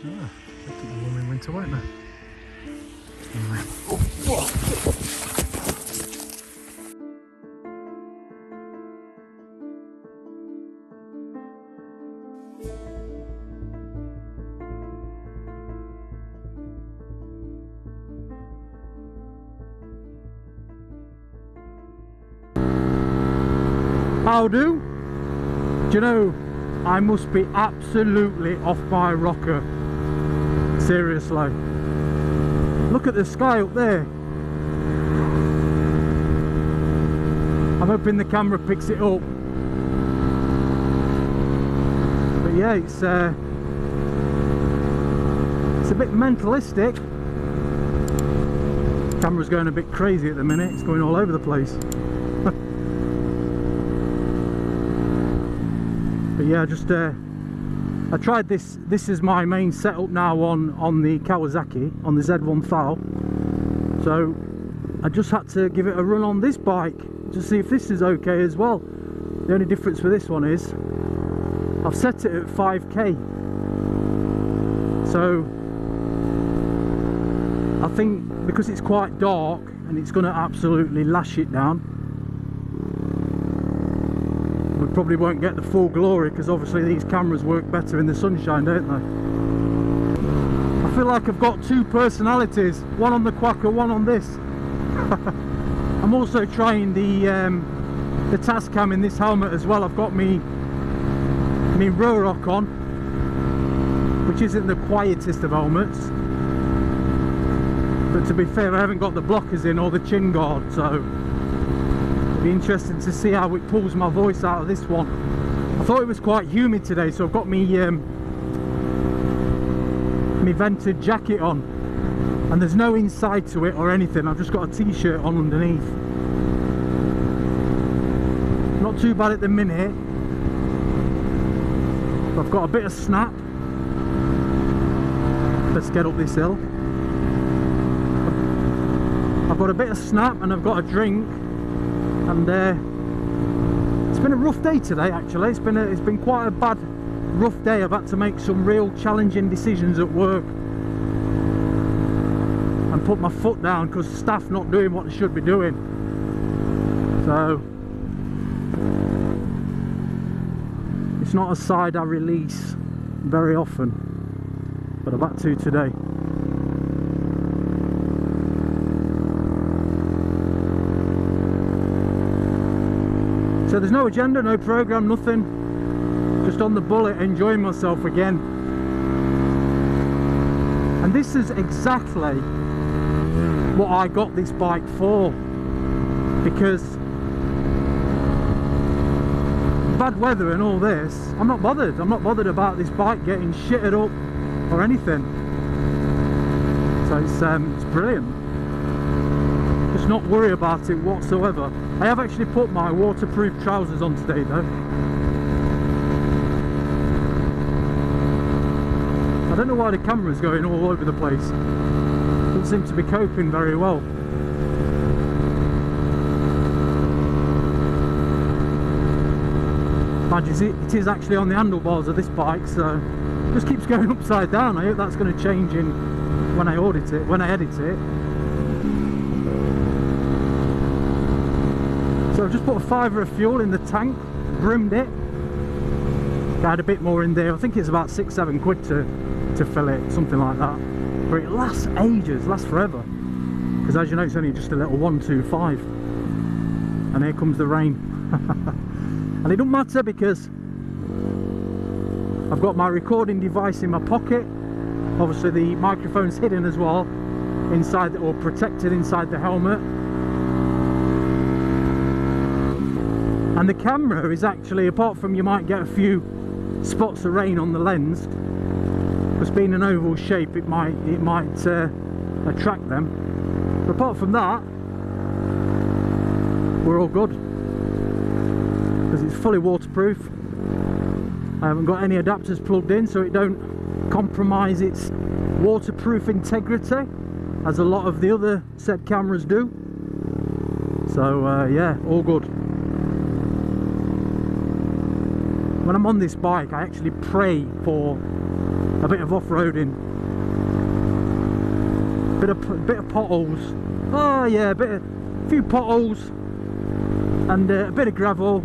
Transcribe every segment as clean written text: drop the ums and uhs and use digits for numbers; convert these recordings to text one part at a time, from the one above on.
Ah, they keep them warm in winter, won't they? Anyway. How do? Do you know, I must be absolutely off my rocker. Seriously. Look at the sky up there. I'm hoping the camera picks it up. But yeah, it's a bit mentalistic. Camera's going a bit crazy at the minute. It's going all over the place. But yeah, just I tried this. This is my main setup now on the Kawasaki, on the Z1000. So I just had to give it a run on this bike to see if this is okay as well. The only difference with this one is I've set it at 5k. So I think because it's quite dark and it's going to absolutely lash it down, we probably won't get the full glory, because obviously these cameras work better in the sunshine, don't they? I feel like I've got two personalities, one on the Quacker, one on this. I'm also trying the Tascam in this helmet as well. I've got me Rorock on, which isn't the quietest of helmets, but to be fair, I haven't got the blockers in or the chin guard, so it'll be interesting to see how it pulls my voice out of this one. I thought it was quite humid today, so I've got me vented jacket on, and there's no inside to it or anything. I've just got a t-shirt on underneath. Not too bad at the minute. I've got a bit of snap. Let's get up this hill. I've got a bit of snap and I've got a drink, and it's been a rough day today. Actually, it's been quite a bad, rough day. I've had to make some real challenging decisions at work and put my foot down because staff not doing what they should be doing. So it's not a side I release very often, but I've had to today. So there's no agenda, no program, nothing. Just on the bullet, enjoying myself again. And this is exactly what I got this bike for, because bad weather and all this, I'm not bothered. I'm not bothered about this bike getting shitted up or anything. So it's brilliant. Just not worry about it whatsoever. I have actually put my waterproof trousers on today though. I don't know why the camera's going all over the place. Doesn't seem to be coping very well. Mind you, it is actually on the handlebars of this bike, so it just keeps going upside down. I hope that's going to change when I edit it. So I've just put a fiver of fuel in the tank, brimmed it, got a bit more in there. I think it's about 6-7 quid to fill it, something like that. But it lasts ages, lasts forever, because as you know, it's only just a little 125. And here comes the rain. And it doesn't matter because I've got my recording device in my pocket. Obviously the microphone's hidden as well inside, or protected inside the helmet. And the camera is actually, apart from you might get a few spots of rain on the lens, because being an oval shape it might attract them. But apart from that, we're all good, because it's fully waterproof. I haven't got any adapters plugged in, so it don't compromise its waterproof integrity as a lot of the other set cameras do. So yeah, all good. When I'm on this bike, I actually pray for a bit of off-roading, bit of potholes. Oh yeah, a few potholes, and a bit of gravel.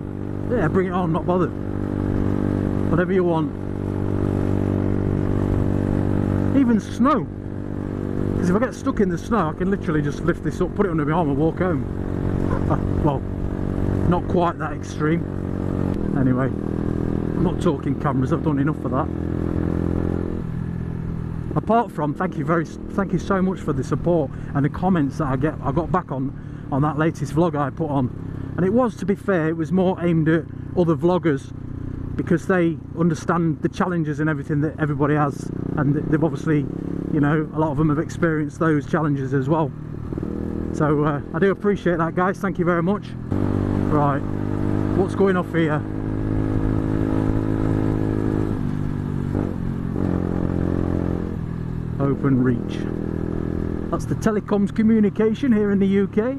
Yeah, bring it on, not bothered. Whatever you want. Even snow, because if I get stuck in the snow, I can literally just lift this up, put it under my arm and walk home. Well, not quite that extreme. Anyway, I'm not talking cameras, I've done enough for that. Apart from, thank you so much for the support and the comments that I got back on that latest vlog I put on. And it was, to be fair, it was more aimed at other vloggers, because they understand the challenges and everything that everybody has, and they've obviously, you know, a lot of them have experienced those challenges as well. So I do appreciate that, guys. Thank you very much. Right, what's going off here? Open reach. That's the telecoms communication here in the UK.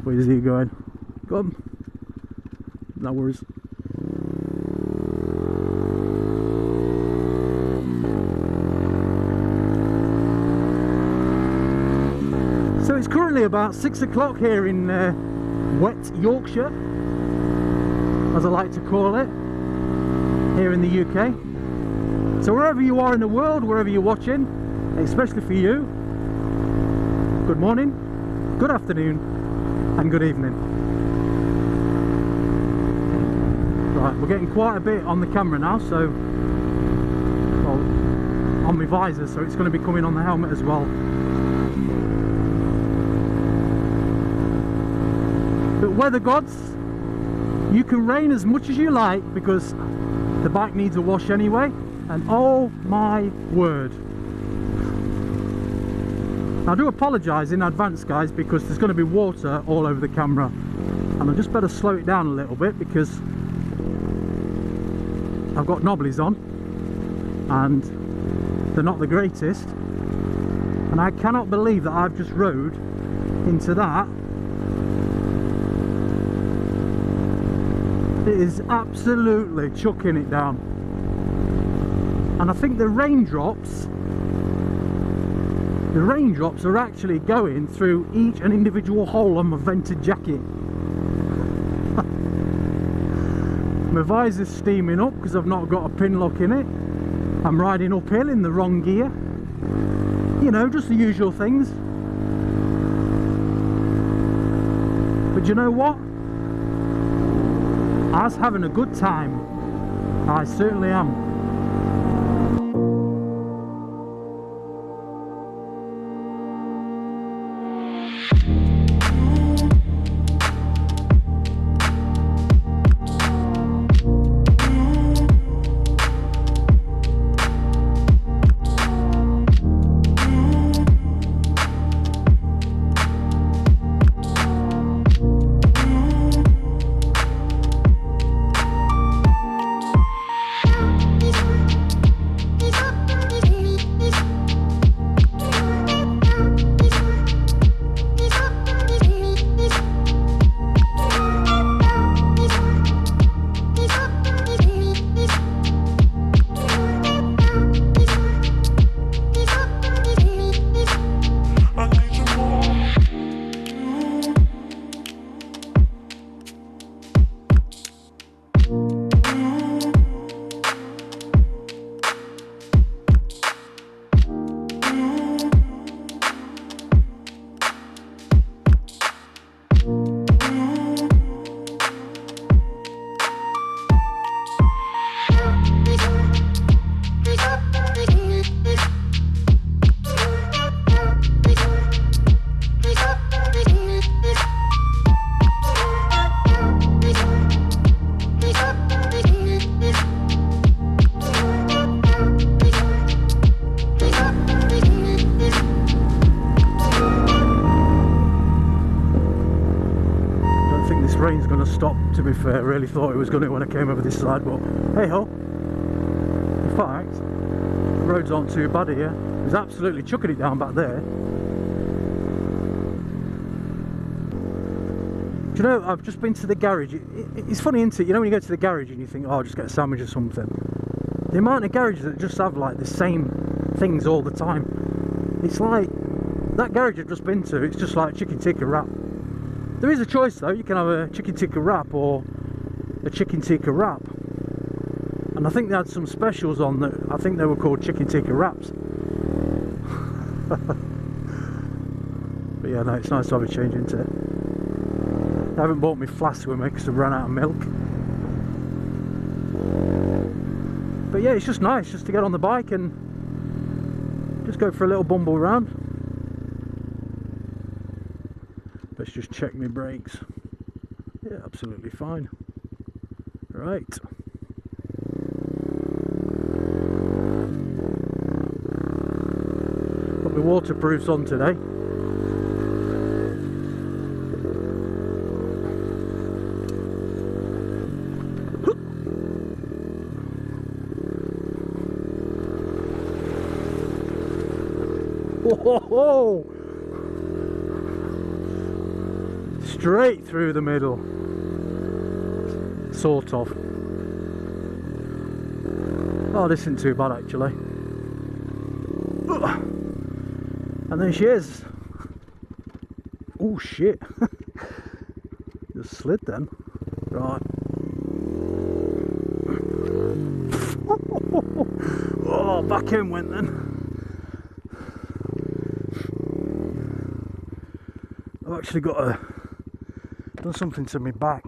Where's he going? Come. No worries. So it's currently about 6 o'clock here in wet Yorkshire, as I like to call it, here in the UK. So wherever you are in the world, wherever you're watching, especially for you, good morning, good afternoon and good evening. Right, we're getting quite a bit on the camera now, so, well, on my visor, so it's going to be coming on the helmet as well. But weather gods, you can rain as much as you like, because the bike needs a wash anyway. And oh my word, I do apologise in advance, guys, because there's going to be water all over the camera, and I just better slow it down a little bit because I've got knobblies on and they're not the greatest, and I cannot believe that I've just rode into that. It is absolutely chucking it down. And I think the raindrops are actually going through each and individual hole on my vented jacket. My visor's steaming up because I've not got a pin lock in it. I'm riding uphill in the wrong gear. You know, just the usual things. But you know what? I was having a good time. I certainly am. Rain's going to stop, to be fair. I really thought it was going to when I came over this side, but hey ho. In fact, the roads aren't too bad here. It was absolutely chucking it down back there. Do you know, I've just been to the garage. It's funny, isn't it? You know when you go to the garage and you think, oh, I'll just get a sandwich or something. The amount of garages that just have like the same things all the time. It's like, that garage I've just been to, it's just like chicken tikka wrap. There is a choice though, you can have a chicken tikka wrap or a chicken tikka wrap. And I think they had some specials on that, I think they were called chicken tikka wraps. But yeah, no, it's nice to have a change into it. I haven't bought my flask with me because I've run out of milk. But yeah, it's just nice just to get on the bike and just go for a little bumble around. Let's just check my brakes. Yeah, absolutely fine. Right. Got my waterproofs on today. Whoa! Straight through the middle, sort of. Oh, this isn't too bad actually. And there she is. Oh shit! Just slid then. Right. Oh, back in went then. I've actually done something to my back,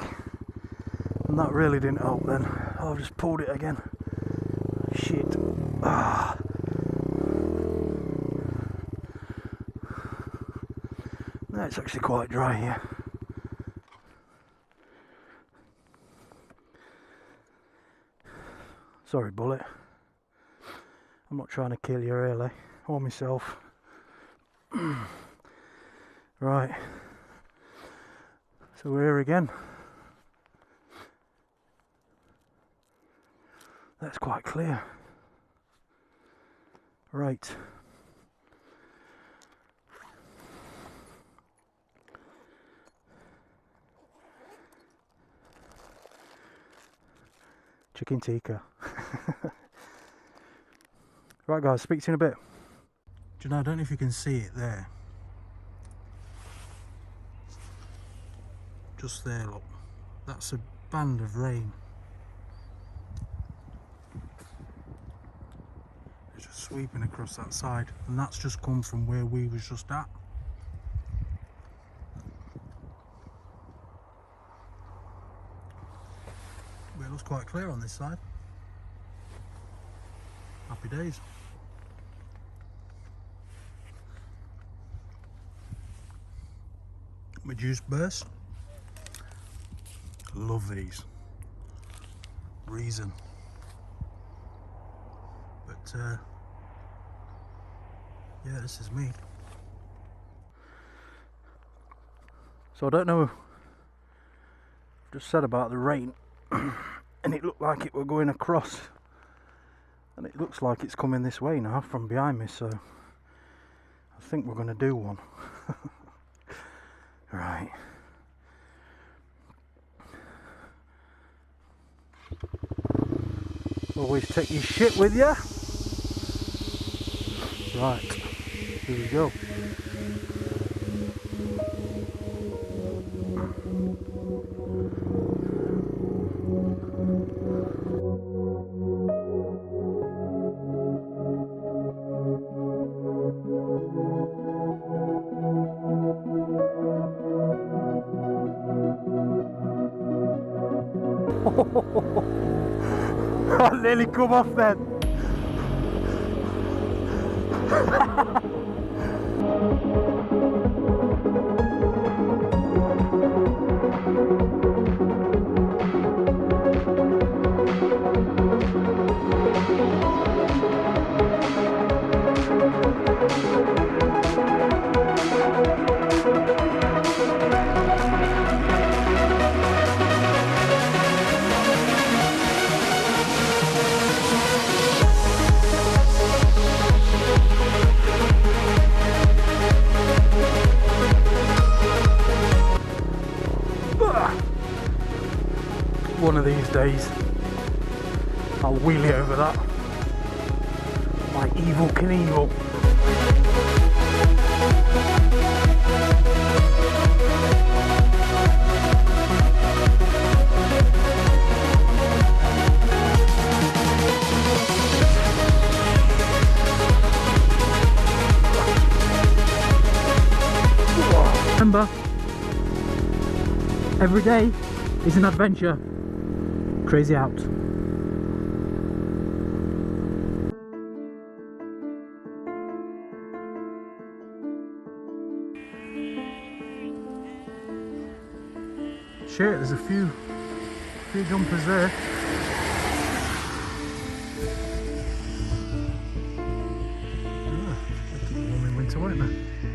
and that really didn't help then. Oh, I've just pulled it again. Shit. Ah. No, it's actually quite dry here. Sorry, bullet. I'm not trying to kill you really, or myself. Right, so we're here again. That's quite clear. Right. Chicken tikka. Right guys, speak to you in a bit. Do you know, I don't know if you can see it there. Just there, look. That's a band of rain. It's just sweeping across that side, and that's just come from where we was just at. But it looks quite clear on this side. Happy days. My juice burst. Love these. Reason. But yeah, this is me. So I don't know, I've just said about the rain and it looked like it were going across, and it looks like it's coming this way now from behind me, so I think we're going to do one. Right. Always take your shit with you. Right, here we go. I nearly come off then. One of these days I'll wheelie over that. Evil Knievel. Remember, every day is an adventure. Crazy out. Shit, there's a few jumpers there. Yeah, they keep warm in winter, won't they?